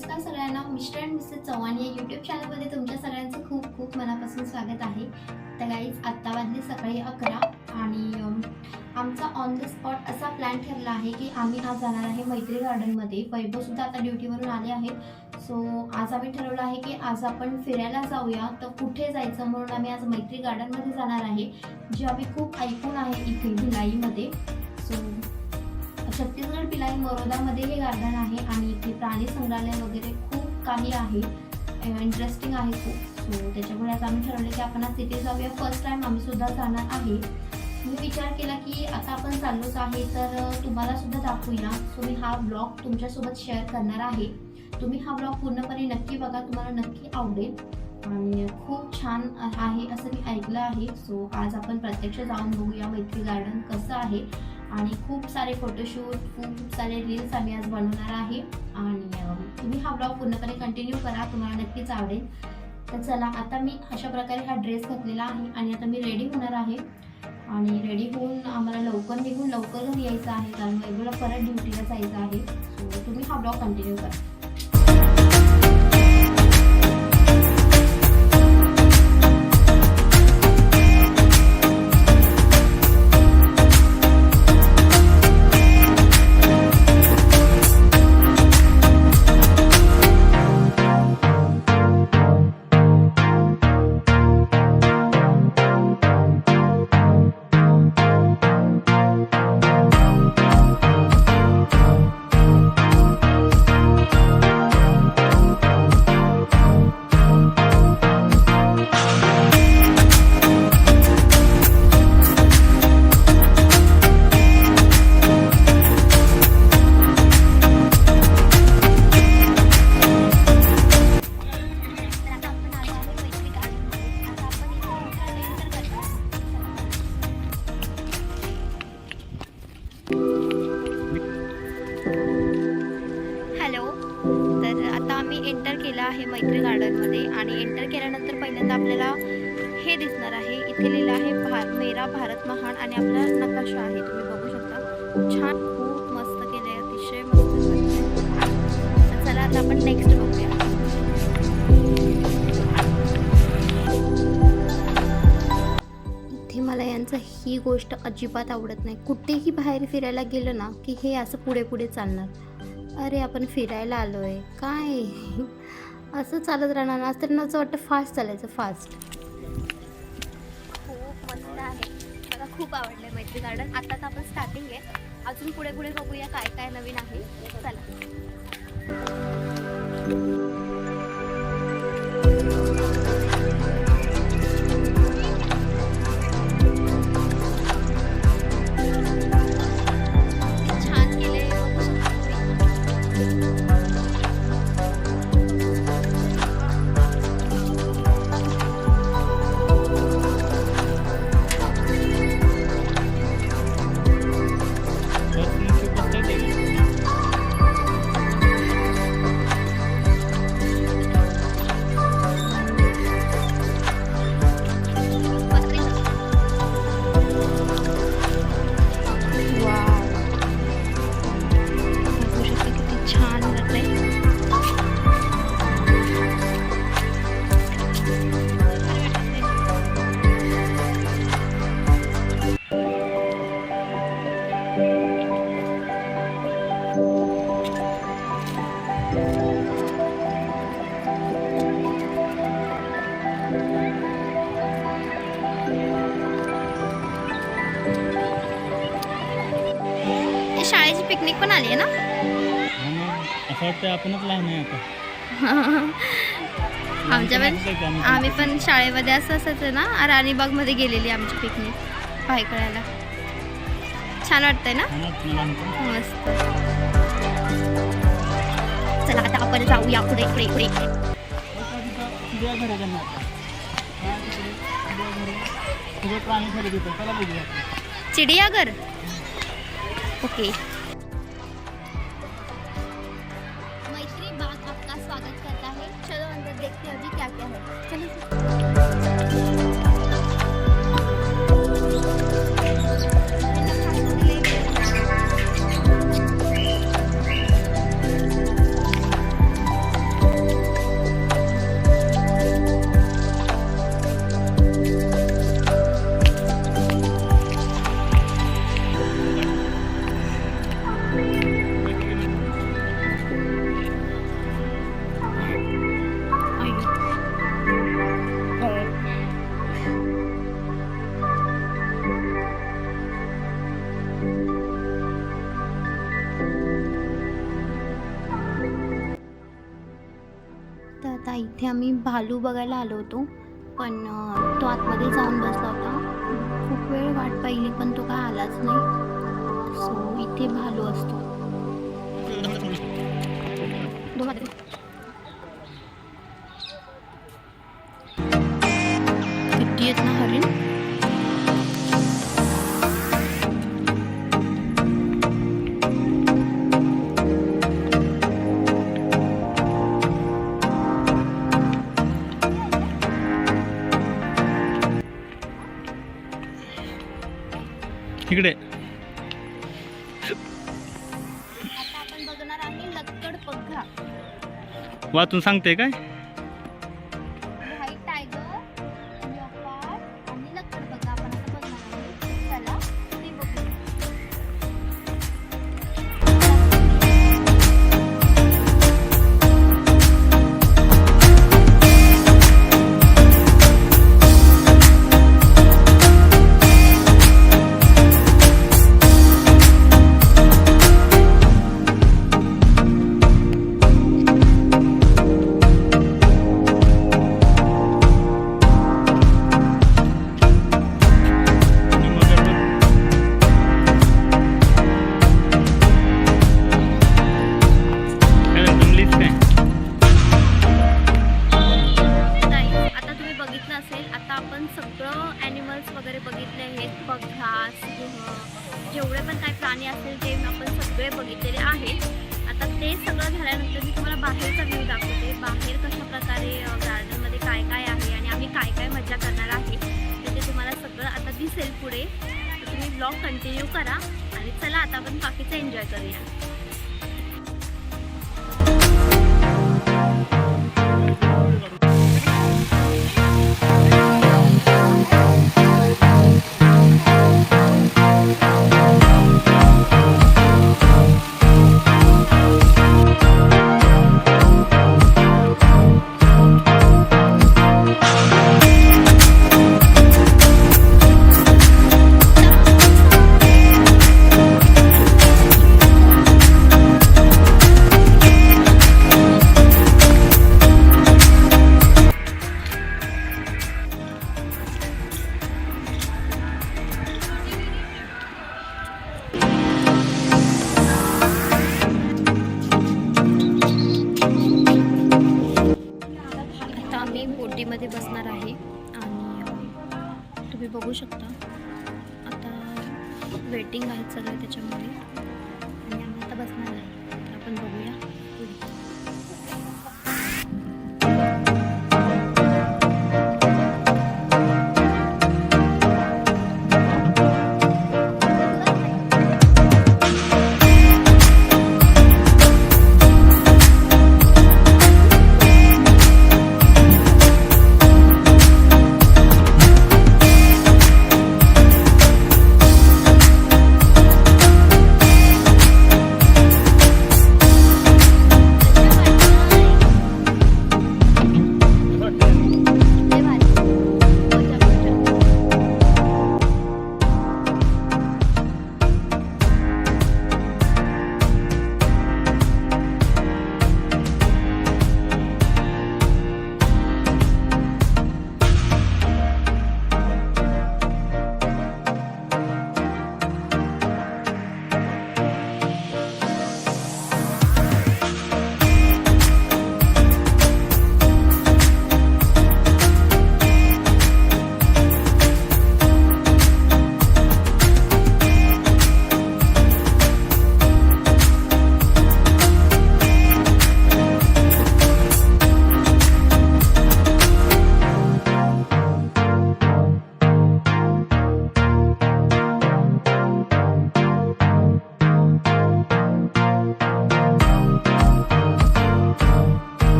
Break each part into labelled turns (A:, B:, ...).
A: नमस्कार सगळ्यांना, mister and Mrs Chavan या यूट्यूब चॅनलमध्ये तुमच्या सगळ्यांचं खूप खूप मनापासून स्वागत आहे. तर गाईज, आत्ता वाजले सकाळी 11 आणि आमचा ऑन द स्पॉट असा प्लॅन ठरला आहे की आम्ही आज जाणार आहे मैत्री गार्डनमध्ये. वैभवसुद्धा आता ड्युटीवरून आले आहेत. सो आज आम्ही ठरवलं आहे की आज आपण फिरायला जाऊया. तर कुठे जायचं म्हणून आम्ही आज मैत्री गार्डनमध्ये जाणार आहे, जे आम्ही खूप ऐकून आहे इथे भिलाईमध्ये. सो छत्तीसगड भिलाई मरोदामध्ये हे गार्डन आहे आणि इथे प्राणी संग्रहालय वगैरे खूप काही आहे, इंटरेस्टिंग आहे खूप. सो त्याच्यामुळे आज आम्ही ठरवलं की आपण आज तिथे जाऊया. फर्स्ट टाइम आम्ही सुद्धा जाणार आहे. मी विचार केला की आता आपण चाललोच आहे तर तुम्हाला सुद्धा दाखवूया. सो मी हा ब्लॉग तुमच्यासोबत शेअर करणार आहे. तुम्ही हा ब्लॉग पूर्णपणे नक्की बघा, तुम्हाला नक्की आवडेल आणि खूप छान आहे असं मी ऐकलं आहे. सो आज आपण प्रत्यक्ष जाऊन बघूया मैत्री गार्डन कसं आहे आणि खूप सारे फोटोशूट, खूप सारे रील्स आम्ही आज बनवणार आहे. आणि तुम्ही हा ब्लॉग पूर्णपणे कंटिन्यू करा, तुम्हाला नक्कीच आवडेल. तर चला, आता मी अशा प्रकारे हा ड्रेस घातलेला आहे आणि आता मी रेडी होणार आहे. आणि रेडी होऊन आम्हाला लवकर निघून लवकर घरी यायचं आहे, कारण वेगवेगळ्या परत ड्युटीला जायचं आहे. सो तुम्ही हा ब्लॉग कंटिन्यू करा. हॅलो, तर आता आम्ही एंटर केलं आहे मैत्री गार्डनमध्ये आणि एंटर केल्यानंतर पहिल्यांदा आपल्याला हे दिसणार आहे. इथे लिहिलं आहे मेरा भारत महान आणि आपला नकाशा आहे, तुम्ही बघू शकता. छान, खूप मस्त केलं आहे, अतिशय मस्त. चला आता आपण नेक्स्ट बघूया. इथे मला यांचं ही गोष्ट अजिबात आवडत नाही. कुठेही बाहेर फिरायला गेलं ना की हे असं पुढे पुढे चालणार. अरे आपण फिरायला आलो आहे काय, असं चालत राहणार ना. तर असं वाटतं फास्ट चालायचं, फास्ट. खूप मस्त आहे, मला खूप आवडलं मैत्री गार्डन. आता तर आपण स्टार्टिंग आहे, अजून पुढे पुढे बघूया काय काय नवीन आहे. चला. शाळेची पिकनिक पण आली आहे ना.
B: असं वाटतं आपणच लहान आहे आता.
A: आम्ही पण शाळेमध्ये असं असायचं ना, राणीबागमध्ये गेलेली आमची पिकनिक भायखळ्याला. छान वाटतंय ना, मस्त. चला आता आपण जाऊया पुढे पुढे पुढे. चिडियाघर, ओके. मैत्री बाग आपका स्वागत करता है. चलो अंदर देखते हैं अभी क्या क्या है. चलो. तर आता इथे आम्ही भालू बघायला आलो होतो, पण तो आतमध्ये जाऊन बसला होता. खूप वेळ वाट पाहिली पण तो काय आलाच नाही. सो इथे भालू असतो. किती आहेत ना हरिण.
B: इकडे
A: आता आपण बघणार आहे लक्कड पग्घा.
B: वाचून सांगते काय?
A: व्हाईट टायगर, लिओपार्ड आणि लक्कड पग्घा आपण आता बघणार आहे. चला ते बघूया. आता तुम्ही बघितलं असेल, आता आपण सगळं ॲनिमल्स वगैरे बघितले आहेत. पग्घा, सिंह, जेवढे पण काही प्राणी असेल ते आपण सगळे बघितलेले आहेत. आता ते सगळं झाल्यानंतर मी तुम्हाला बाहेरचा व्ह्यू दाखवते. बाहेर कशा प्रकारे गार्डनमध्ये काय काय आहे आणि आम्ही काय काय मजा करणार आहे तर ते तुम्हाला सगळं आता दिसेल पुढे. तर तुम्ही ब्लॉग कंटिन्यू करा आणि चला आता आपण बाकीचं एन्जॉय करूया. आम्ही बोटीमध्ये बसणार आहे आणि तुम्ही बघू शकता आता वेटिंग आहेत सगळे त्याच्यामुळे आणि आम्ही आता बसणार आहे. तर आपण बघूया पुढे.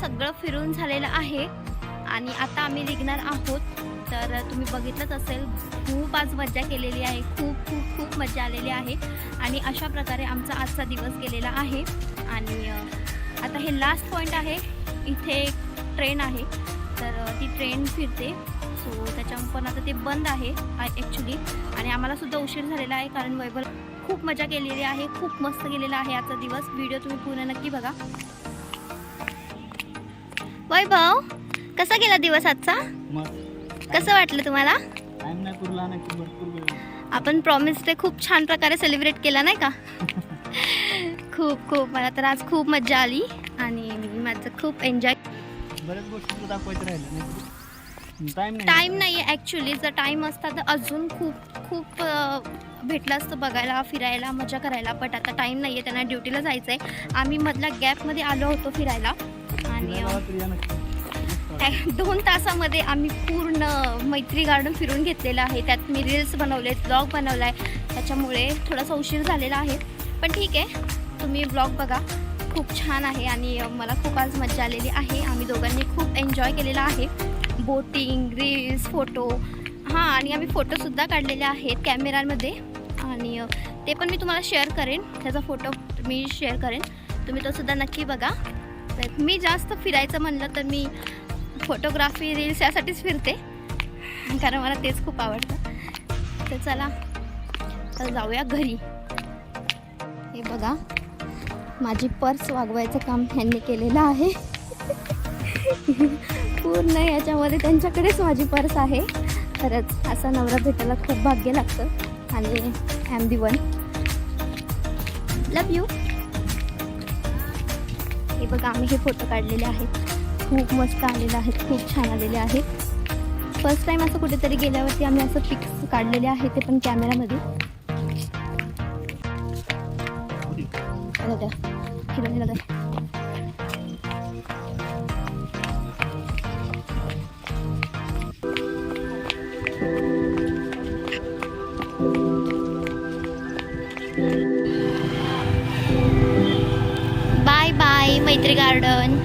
A: सगळं फिरून झालेलं आहे आणि आता आम्ही निघणार आहोत. तर तुम्ही बघितलंच असेल, खूप आज मजा केलेली आहे, खूप खूप खूप मजा आलेली आहे आणि अशा प्रकारे आमचा आजचा दिवस गेलेला आहे. आणि आता हे लास्ट पॉईंट आहे, इथे एक ट्रेन आहे, तर ती ट्रेन फिरते. सो त्याच्यामुळे पण आता ते बंद आहे ॲक्च्युली आणि आम्हालासुद्धा उशीर झालेला आहे कारण वैभव खूप मजा केलेली आहे, खूप मस्त गेलेला आहे आजचा दिवस. व्हिडिओ तुम्ही पूर्ण नक्की बघा. वैभव, कसा गेला दिवस आजचा?
B: मग
A: कसं वाटलं तुम्हाला?
B: टाइम नाही पुरला ना की भरपूर वेळ.
A: आपण प्रॉमिस डे खूप छान प्रकारे सेलिब्रेट केला नाही का? खूप खूप मला तर आज खूप मजा आली आणि माझं खूप एन्जॉय.
B: बऱ्याच गोष्टी दाखवायचं राहिलं नाही.
A: टाईम नाही आहे ॲक्च्युली. जर टाईम असता तर अजून खूप खूप भेटलं असतं बघायला, फिरायला, मजा करायला. बट आता टाईम नाही आहे, त्यांना ड्युटीला जायचं आहे. आम्ही मधल्या गॅपमध्ये आलो होतो फिरायला आणि 2 तासामध्ये आम्ही पूर्ण मैत्री गार्डन फिरून घेतलेलं आहे. त्यात मी रील्स बनवलेत, ब्लॉग बनवला आहे, त्याच्यामुळे थोडासा उशीर झालेला आहे. पण ठीक आहे, तुम्ही ब्लॉग बघा, खूप छान आहे आणि मला खूप आज मजा आलेली आहे. आम्ही दोघांनी खूप एन्जॉय केलेला आहे. बोटिंग, रील्स, फोटो, हां, आणि आम्ही फोटोसुद्धा काढलेले आहेत कॅमेऱ्यामध्ये आणि ते पण मी तुम्हाला शेअर करेन. त्याचा फोटो मी शेअर करेन, तुम्ही तो सुद्धा नक्की बघा. तर मी जास्त फिरायचं म्हणलं तर मी फोटोग्राफी, रील्स यासाठीच फिरते, कारण मला तेच खूप आवडतं. तर चला तर जाऊया घरी. हे बघा, माझी पर्स वागवायचं काम ह्यांनी केलेलं आहे. पूर्ण याच्यामध्ये त्यांच्याकडेच माझी पर्स आहे. खरंच असा नवरा भेटायला खूप भाग्य लागतं आणि I am the one. Love you. हे बघा, आम्ही हे फोटो काढलेले आहेत, खूप मस्त आलेले आहेत, खूप छान आलेले आहेत. फर्स्ट टाईम असं कुठेतरी गेल्यावरती आम्ही असं पिक्स काढलेले आहे, ते पण कॅमेरामध्ये. फिरवलेलं काय बाय बाय मैत्री गार्डन.